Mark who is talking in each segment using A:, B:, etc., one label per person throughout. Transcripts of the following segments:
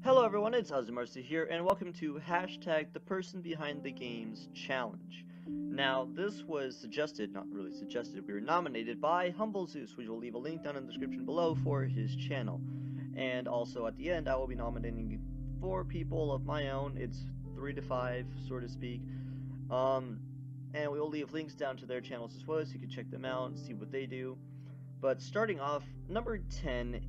A: Hello everyone, it's AzuMarcy here, and welcome to hashtag the person behind the games challenge. Now, this was suggested, not really suggested, we were nominated by HumbleZeus, which will leave a link down in the description below for his channel. And also at the end, I will be nominating 4 people of my own. It's 3 to 5, so to speak. And we will leave links down to their channels as well, so you can check them out and see what they do. But starting off, number 10,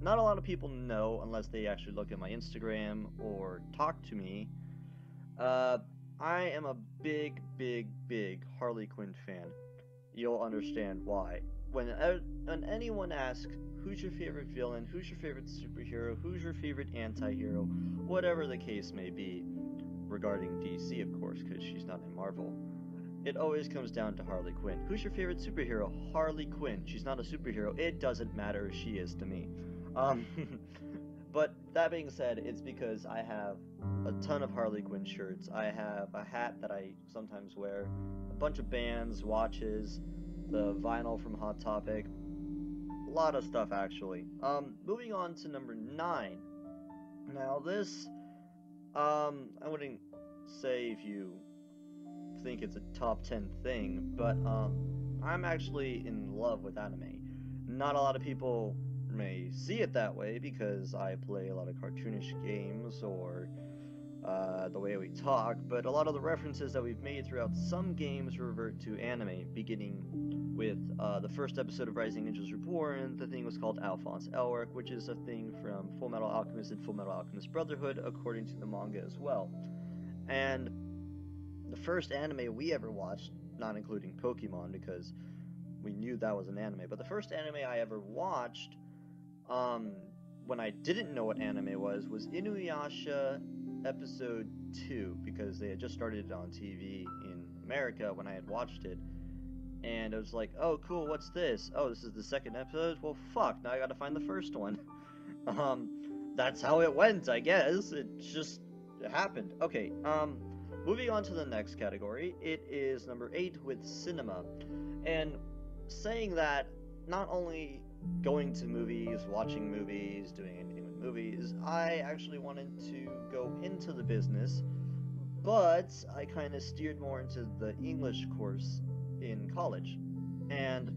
A: not a lot of people know unless they actually look at my Instagram or talk to me. I am a big Harley Quinn fan. You'll understand why. When anyone asks, who's your favorite villain, who's your favorite superhero, who's your favorite anti-hero, whatever the case may be, regarding DC of course, because she's not in Marvel, it always comes down to Harley Quinn. Who's your favorite superhero? Harley Quinn. She's not a superhero. It doesn't matter. She is to me. But that being said, it's because I have a ton of Harley Quinn shirts. I have a hat that I sometimes wear, a bunch of bands, watches, the vinyl from Hot Topic, a lot of stuff actually. Moving on to number 9. Now this, I wouldn't say if you think it's a top 10 thing, but I'm actually in love with anime. Not a lot of people may see it that way because I play a lot of cartoonish games or the way we talk, but a lot of the references that we've made throughout some games revert to anime, beginning with the first episode of Rising Angels Reborn. The thing was called Alphonse Elric, which is a thing from Full Metal Alchemist and Full Metal Alchemist Brotherhood, according to the manga as well. And the first anime we ever watched, not including Pokemon because we knew that was an anime, but the first anime I ever watched, when I didn't know what anime was Inuyasha episode 2, because they had just started it on TV in America when I had watched it, and it was like, oh cool, what's this? Oh, this is the second episode? Well fuck, now I gotta find the first one. That's how it went, I guess. It happened. Okay, moving on to the next category, it is number 8 with cinema. And saying that, not only going to movies, watching movies, doing anything with movies, I actually wanted to go into the business, but I kind of steered more into the English course in college. And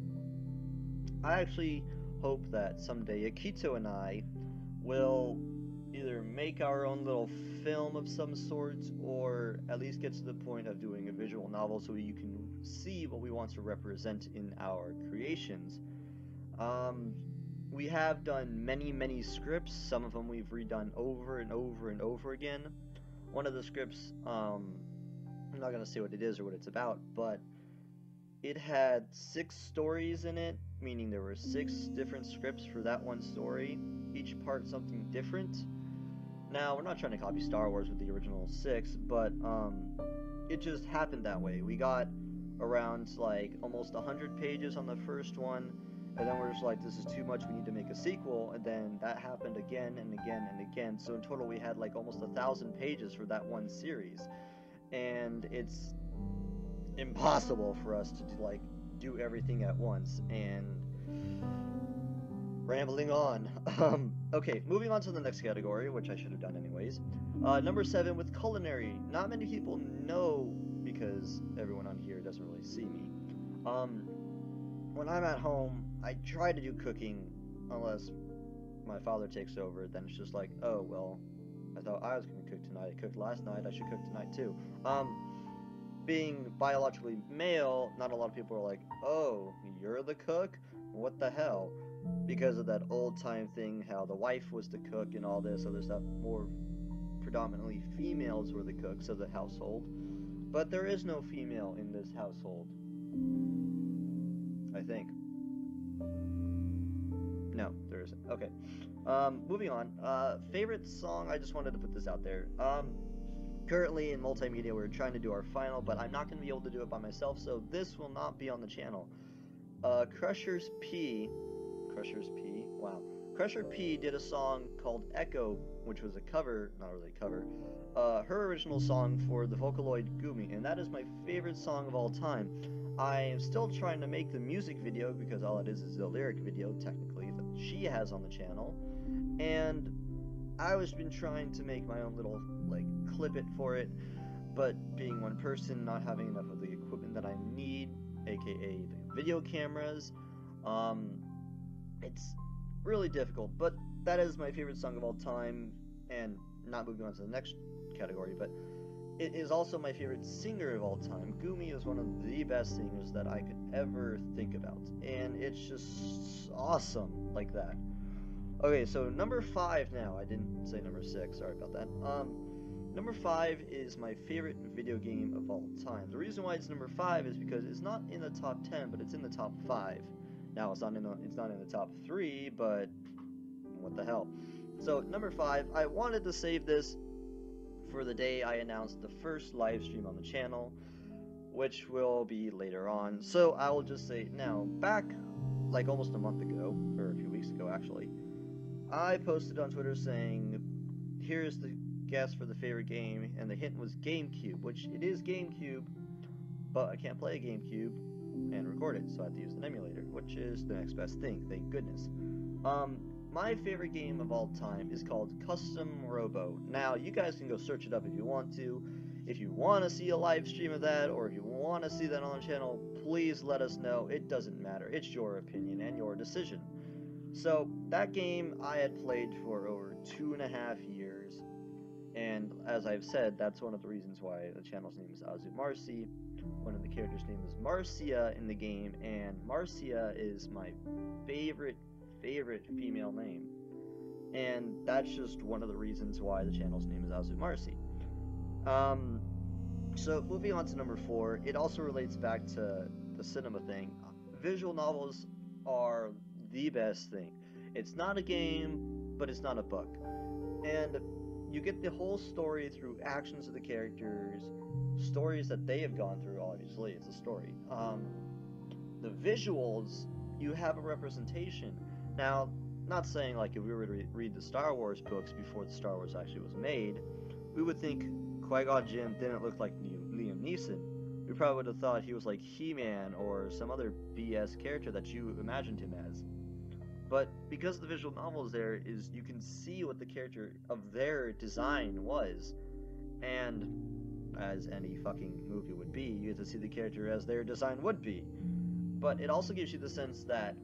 A: I actually hope that someday Akito and I will either make our own little film of some sort, or at least get to the point of doing a visual novel so you can see what we want to represent in our creations. We have done many scripts. Some of them we've redone over and over again. One of the scripts, I'm not going to say what it is or what it's about, but it had 6 stories in it, meaning there were 6 different scripts for that one story, each part something different. Now, we're not trying to copy Star Wars with the original 6, but it just happened that way. We got around like almost 100 pages on the first one, and then we're just like, this is too much, we need to make a sequel, and then that happened again and again and again. So in total we had like almost 1,000 pages for that one series, and it's impossible for us to do everything at once. And rambling on. Okay, moving on to the next category, which I should have done anyways. Number 7 with culinary. Not many people know because everyone on here doesn't really see me. When I'm at home, I try to do cooking unless my father takes over. Then it's just like, oh well, I thought I was going to cook tonight. I cooked last night, I should cook tonight too. Being biologically male, not a lot of people are like, oh, you're the cook? What the hell? Because of that old time thing, how the wife was the cook and all this other stuff. More predominantly females were the cooks of the household, but there is no female in this household, I think. No, there isn't. Okay. Moving on. Favorite song, I just wanted to put this out there. Currently in multimedia we're trying to do our final, but I'm not going to be able to do it by myself, so this will not be on the channel. Crusher P did a song called Echo, which was a cover, not really a cover, her original song for the Vocaloid Gumi, and that is my favorite song of all time. I am still trying to make the music video because all it is a lyric video, technically, that she has on the channel, and I was been trying to make my own little like clip it for it, but being one person, not having enough of the equipment that I need, aka the video cameras, um, it's really difficult. But that is my favorite song of all time, and not moving on to the next category, but it is also my favorite singer of all time. Gumi is one of the best singers that I could ever think about, and it's just awesome like that. Okay, so number 5 now. I didn't say number 6, sorry about that. Number 5 is my favorite video game of all time. The reason why it's number 5 is because it's not in the top 10, but it's in the top 5. Now, it's not in the top 3, but what the hell. So, number 5, I wanted to save this for the day I announced the first live stream on the channel, which will be later on. So, I will just say now, back like almost a month ago, or a few weeks ago actually, I posted on Twitter saying, here's the guess for the favorite game, and the hint was GameCube, which it is GameCube, but I can't play a GameCube and record it, so I have to use an emulator, which is the next best thing, thank goodness. My favorite game of all time is called Custom Robo. Now, you guys can go search it up if you want to. If you want to see a live stream of that, or if you want to see that on the channel, please let us know. It doesn't matter. It's your opinion and your decision. So, that game I had played for over 2.5 years, and as I've said, that's one of the reasons why the channel's name is AzuMarcy. One of the characters' name is Marcia in the game, and Marcia is my favorite female name. And that's just one of the reasons why the channel's name is AzuMarcy. So, moving on to number 4, it also relates back to the cinema thing. Visual novels are the best thing. It's not a game, but it's not a book. And you get the whole story through actions of the characters, stories that they have gone through, obviously, it's a story. The visuals, you have a representation. Now, not saying like if we were to read the Star Wars books before the Star Wars actually was made, we would think Qui-Gon Jinn didn't look like Liam Neeson. We probably would have thought he was like He-Man or some other BS character that you imagined him as. But because the visual novels there is, you can see what the character of their design was. And as any fucking movie would be, you get to see the character as their design would be. But it also gives you the sense that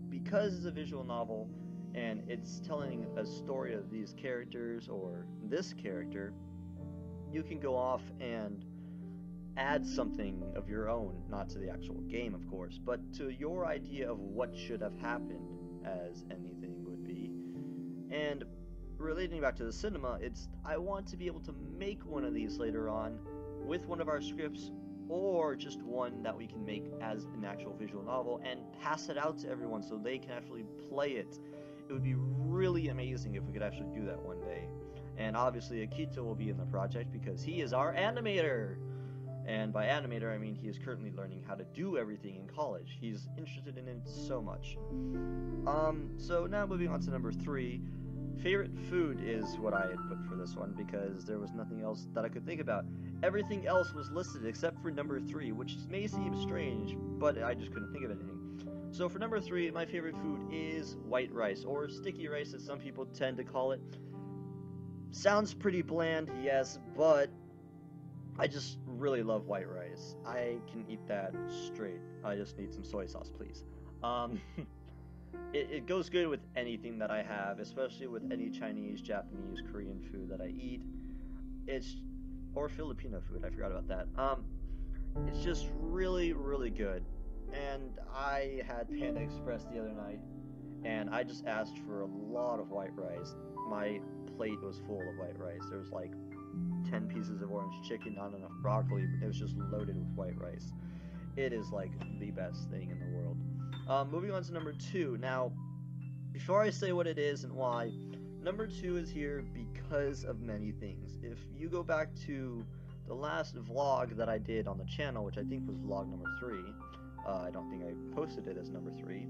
A: because it's a visual novel and it's telling a story of these characters or this character, you can go off and add something of your own, not to the actual game of course, but to your idea of what should have happened, as anything would be. And relating back to the cinema, it's I want to be able to make one of these later on with one of our scripts, or just one that we can make as an actual visual novel and pass it out to everyone so they can actually play it. It would be really amazing if we could actually do that one day. And obviously Akito will be in the project because he is our animator. And by animator, I mean he is currently learning how to do everything in college. He's interested in it so much. So now moving on to number 3. Favorite food is what I had put for this one because there was nothing else that I could think about. Everything else was listed except for number 3, which may seem strange, but I just couldn't think of anything. So for number 3, my favorite food is white rice, or sticky rice as some people tend to call it. Sounds pretty bland, yes, but I just really love white rice. I can eat that straight. I just need some soy sauce, please. It goes good with anything that I have, especially with any Chinese, Japanese, Korean food that I eat. Or Filipino food, I forgot about that. It's just really, really good. And I had Panda Express the other night, and I just asked for a lot of white rice. My plate was full of white rice. There was like 10 pieces of orange chicken, not enough broccoli. It was just loaded with white rice. It is like the best thing in the world. Moving on to number 2. Now, before I say what it is and why, number 2 is here because of many things. If you go back to the last vlog that I did on the channel, which I think was vlog number 3, I don't think I posted it as number 3,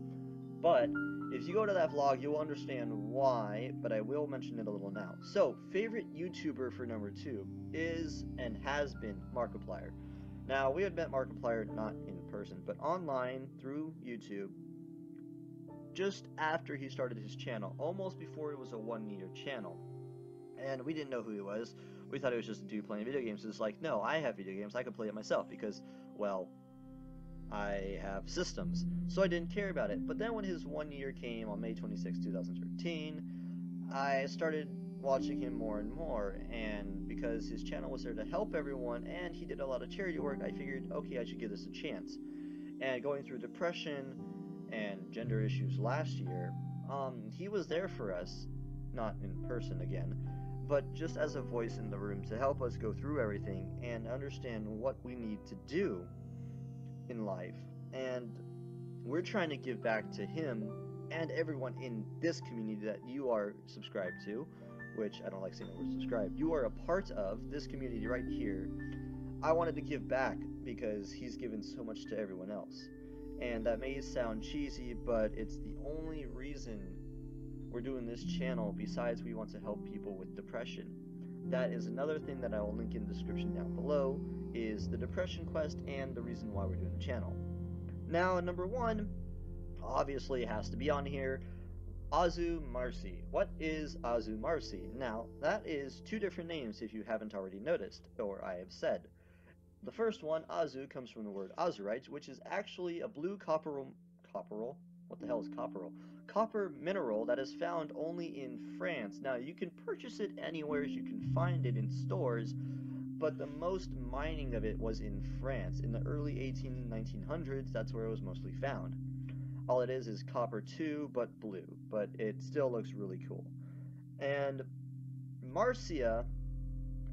A: but if you go to that vlog, you'll understand why, but I will mention it a little now. So, favorite YouTuber for number 2 is and has been Markiplier. Now, we had met Markiplier not in person, but online through YouTube. just after he started his channel, almost before it was a 1-year channel. And we didn't know who he was. We thought it was just a dude playing video games. It's like, no, I have video games. I can play it myself because, well, I have systems. So I didn't care about it. But then when his 1 year came on May 26, 2013, I started watching him more and more. And because his channel was there to help everyone and he did a lot of charity work, I figured, okay, I should give this a chance. And going through depression and gender issues last year, he was there for us, not in person again, but just as a voice in the room to help us go through everything and understand what we need to do in life. And we're trying to give back to him and everyone in this community that you are subscribed to, which I don't like saying the word subscribe. You are a part of this community right here. I wanted to give back because he's given so much to everyone else. And that may sound cheesy, but it's the only reason we're doing this channel besides we want to help people with depression. That is another thing that I will link in the description down below, is the depression quest and the reason why we're doing the channel. Now, number one, obviously it has to be on here, AzuMarcy. What is AzuMarcy? Now, that is two different names if you haven't already noticed, or I have said. The first one, Azu, comes from the word azurite, which is actually a blue copperal, what the hell is copperal? Copper mineral that is found only in France. Now, you can purchase it anywhere, you can find it in stores, but the most mining of it was in France. In the early 1900s, that's where it was mostly found. All it is copper too, but blue, but it still looks really cool. And Marcia,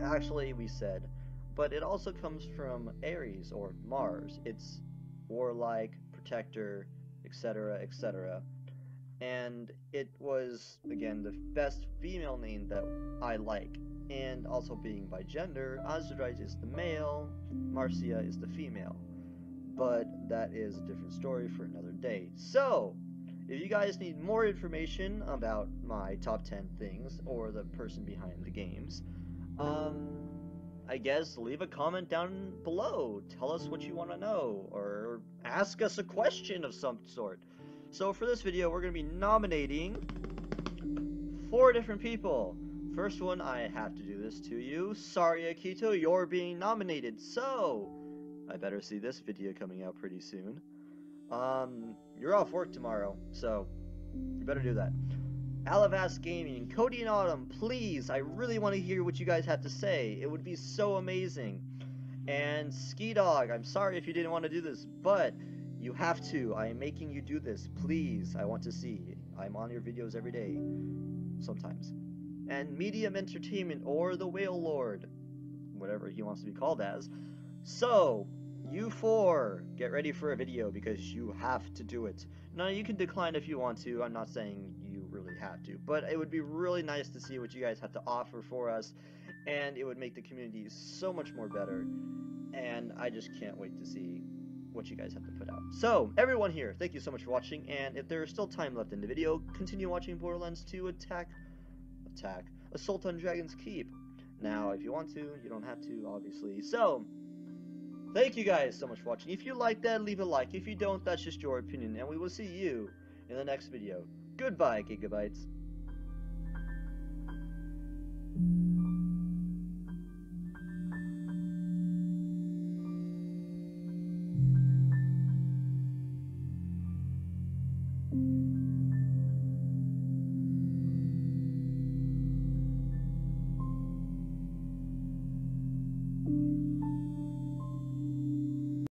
A: actually we said, but it also comes from Aries, or Mars. It's warlike, protector, etc., etc. And it was, again, the best female name that I like. And also being by gender, Azurite is the male, Marcia is the female. But that is a different story for another day. So, if you guys need more information about my top 10 things, or the person behind the games, I guess leave a comment down below. Tell us what you want to know, or ask us a question of some sort. So for this video, we're going to be nominating 4 different people. First one, I have to do this to you. Sorry, Akito, you're being nominated. So, I better see this video coming out pretty soon. You're off work tomorrow, so you better do that. AlavasGaming, Cody and Autumn, please, I really want to hear what you guys have to say. It would be so amazing. And Skedog, I'm sorry if you didn't want to do this, but you have to. I am making you do this. Please, I want to see. I'm on your videos every day, sometimes. And MediumEntertainment, or the Whale Lord, whatever he wants to be called as. So, you 4, get ready for a video because you have to do it. Now, you can decline if you want to. I'm not saying you really have to, but it would be really nice to see what you guys have to offer for us, and it would make the community so much more better, and I just can't wait to see what you guys have to put out. So, everyone here, thank you so much for watching, and if there is still time left in the video, continue watching Borderlands 2 Assault on Dragon's Keep. Now, if you want to, you don't have to, obviously. So, thank you guys so much for watching. If you like that, leave a like. If you don't, that's just your opinion, and we will see you in the next video. Goodbye, Gigabytes.